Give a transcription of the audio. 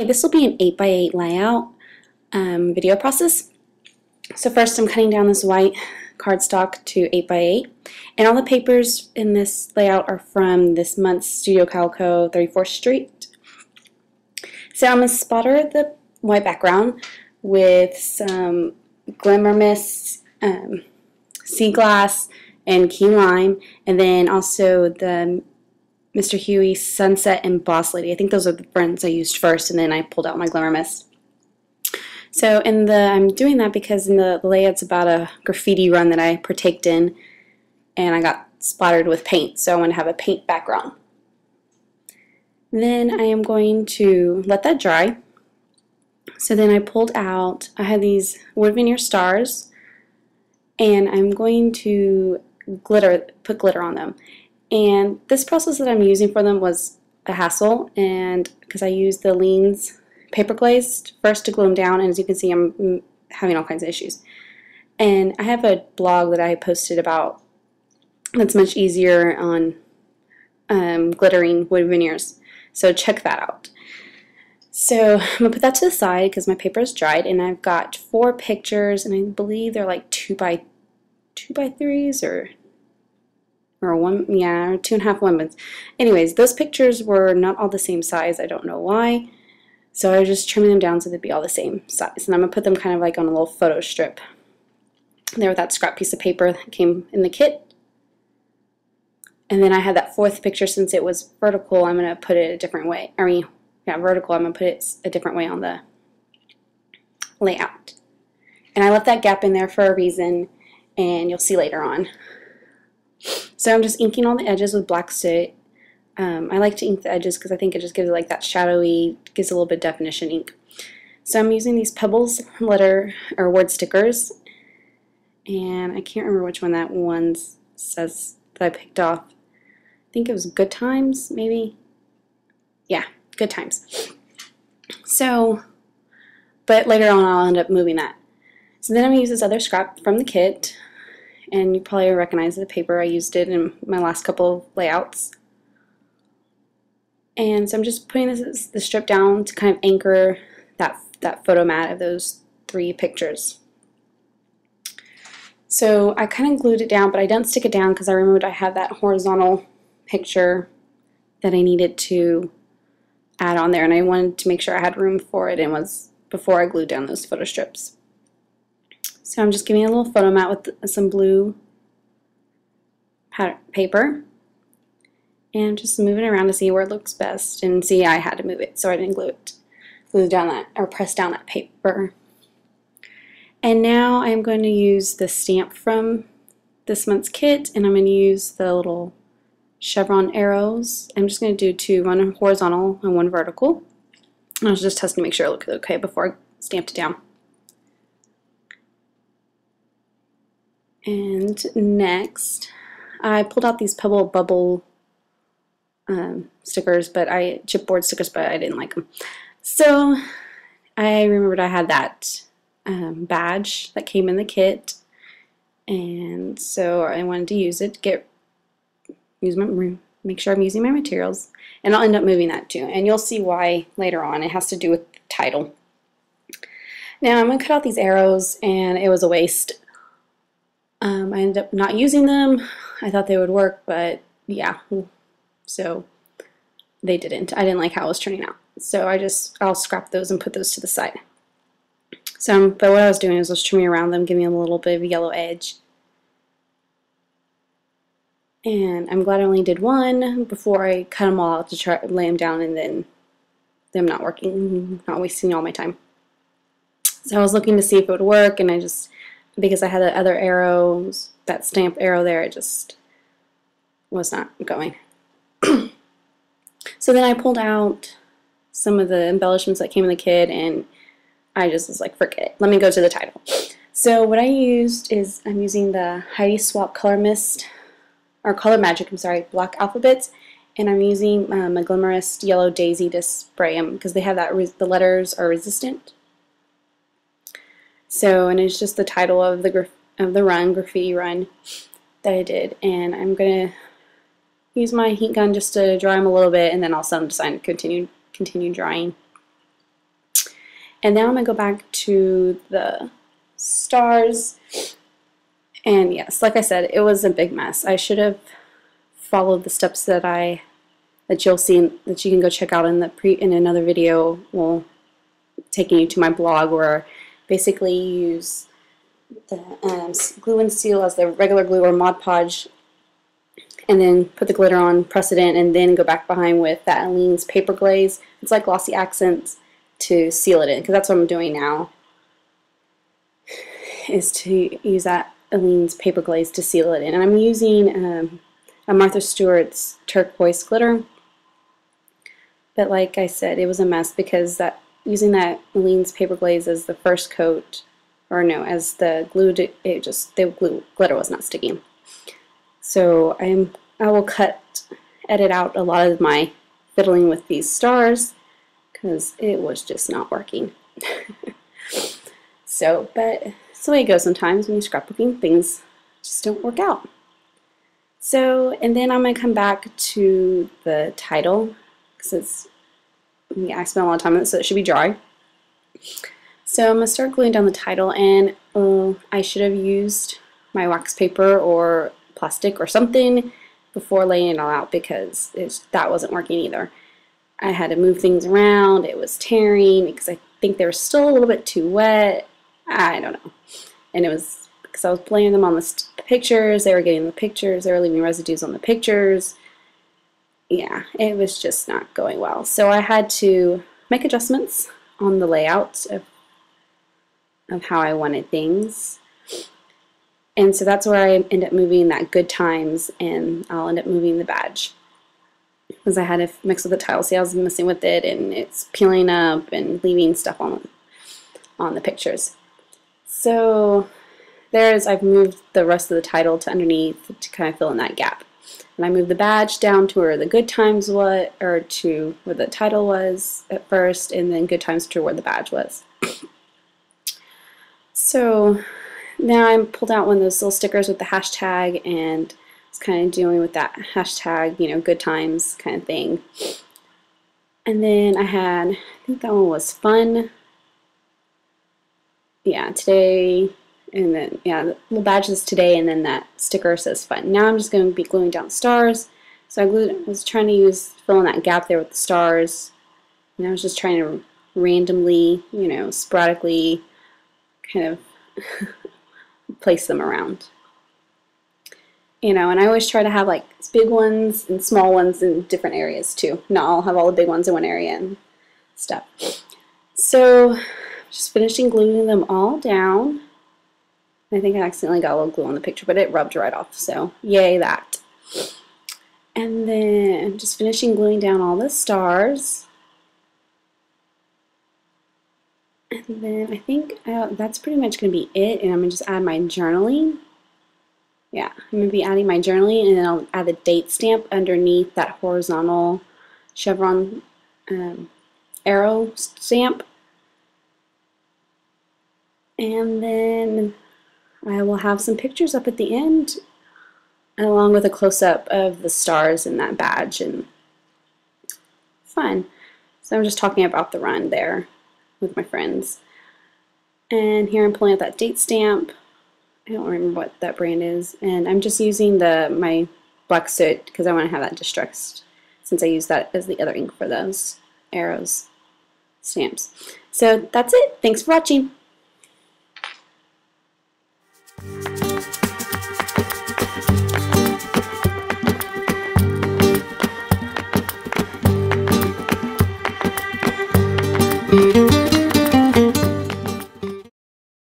This will be an 8x8 layout video process. So first I'm cutting down this white cardstock to 8x8, and all the papers in this layout are from this month's Studio Calico 34th Street. So I'm going to spatter the white background with some Glimmer Mist, Sea Glass, and Key Lime, and then also the Mr. Huey Sunset and Boss Lady. I think those are the brands I used first, and then I pulled out my Glimmer Mist. So I'm doing that because in the layout's about a graffiti run that I partaked in, and I got splattered with paint, so I want to have a paint background. Then I am going to let that dry. So then I pulled out, I had these wood veneer stars, and I'm going to put glitter on them. And this process that I'm using for them was a hassle, and because I used the Lean's paper glaze first to glue them down, and as you can see I'm having all kinds of issues. And I have a blog that I posted about that's much easier on glittering wood veneers, so check that out. So I'm going to put that to the side because my paper is dried, and I've got 4 pictures, and I believe they're like 2x3s or 2.5 lemons. Anyways, those pictures were not all the same size. I don't know why. So I was just trimming them down so they'd be all the same size. And I'm going to put them kind of like on a little photo strip there with that scrap piece of paper that came in the kit. And then I had that 4th picture, since it was vertical, I'm going to put it a different way. Vertical, I'm going to put it a different way on the layout. And I left that gap in there for a reason, and you'll see later on. So I'm just inking all the edges with black soot. I like to ink the edges because I think it just gives it like that shadowy, gives a little bit of definition ink. So I'm using these Pebbles word stickers, and I can't remember which one that one says that I picked off. I think it was Good Times, maybe? Yeah, Good Times. So, but later on I'll end up moving that. So then I'm going to use this other scrap from the kit, and you probably recognize the paper. I used it in my last couple of layouts. And so I'm just putting the strip down to kind of anchor that photo mat of those 3 pictures. So I kind of glued it down, but I didn't stick it down because I remembered I had that horizontal picture that I needed to add on there, and I wanted to make sure I had room for it, and was before I glued down those photo strips. So I'm just giving a little photo mat with some blue paper, and just moving around to see where it looks best. And see, I had to move it, so I didn't glue down that, or press down that paper. And now I'm going to use the stamp from this month's kit, and I'm going to use the little chevron arrows. I'm just going to do 2, one horizontal and 1 vertical. I was just testing to make sure it looked okay before I stamped it down. And next, I pulled out these Pebble Bubble stickers, chipboard stickers, but I didn't like them. So I remembered I had that badge that came in the kit, and so I wanted to use it to make sure I'm using my materials, and I'll end up moving that too, and you'll see why later on. It has to do with the title. Now I'm going to cut out these arrows, and it was a waste. I ended up not using them. I thought they would work, but yeah, so they didn't. I didn't like how it was turning out, so I'll scrap those and put those to the side. So, but what I was doing is I was trimming around them, giving them a little bit of a yellow edge. And I'm glad I only did 1 before I cut them all out to try lay them down, and then them not working, not wasting all my time. So I was looking to see if it would work, and because I had the other arrows, that stamp arrow there, it just was not going. So then I pulled out some of the embellishments that came in the kit, and I just was like, forget it. Let me go to the title. So what I used is, I'm using the Heidi Swap Color Magic, Black Alphabets, and I'm using my Glimmerist Yellow Daisy to spray them because they have that, the letters are resistant. So, and it's just the title of the graffiti run that I did, and I'm gonna use my heat gun just to dry them a little bit, and then I'll set them aside and continue drying. And now I'm going to go back to the stars. And yes, like I said, it was a big mess. I should have followed the steps that you'll see, that you can go check out in another video, taking you to my blog, where basically you use the glue and seal as the regular glue or Mod Podge, and then put the glitter on, press it in, and then go back behind with that Aleene's paper glaze. It's like glossy accents to seal it in, because that's what I'm doing now, is to use that Aleene's paper glaze to seal it in. And I'm using a Martha Stewart's turquoise glitter, but like I said, it was a mess because using that Aleene's paper glaze as the first coat, or no, as the glue, the glitter was not sticking. So I will edit out a lot of my fiddling with these stars, because it was just not working. But it's the way it goes sometimes when you're scrapbooking, things just don't work out. So, and then I'm going to come back to the title, because I spent a lot of time on it, so it should be dry. So I'm going to start gluing down the title, and I should have used my wax paper or plastic or something before laying it all out, because that wasn't working either. I had to move things around. It was tearing because I think they were still a little bit too wet. I don't know. And it was because I was laying them on the pictures. They were getting the pictures. They were leaving residues on the pictures. Yeah, it was just not going well. So I had to make adjustments on the layout of how I wanted things. And so that's where I end up moving that good times, and I'll end up moving the badge, because I had to mix with the tile. See, I was messing with it, and it's peeling up and leaving stuff on the pictures. So I've moved the rest of the title to underneath to kind of fill in that gap. And I moved the badge down to where the good times was, or to where the title was at first, and then good times to where the badge was. So now I pulled out one of those little stickers with the hashtag, and was kind of dealing with that hashtag, good times kind of thing. And then I think that one was fun. Yeah, today, and then, yeah, the little badge is today, and then that sticker says fun. Now I'm just going to be gluing down stars. So I was trying to fill in that gap there with the stars, and I was just trying to randomly, sporadically kind of place them around. And I always try to have like big ones and small ones in different areas too. Not all have all the big ones in one area and stuff. So just finishing gluing them all down. I think I accidentally got a little glue on the picture, but it rubbed right off, so yay that. And then just finishing gluing down all the stars. And then I think that's pretty much going to be it, and I'm going to just add my journaling. Yeah, I'm going to be adding my journaling, and then I'll add the date stamp underneath that horizontal chevron arrow stamp. And then I will have some pictures up at the end, along with a close-up of the stars and that badge, and fun. So I'm just talking about the run there with my friends. And here I'm pulling out that date stamp. I don't remember what that brand is, and I'm just using my black soot because I want to have that distressed, since I use that as the other ink for those arrows stamps. So that's it. Thanks for watching.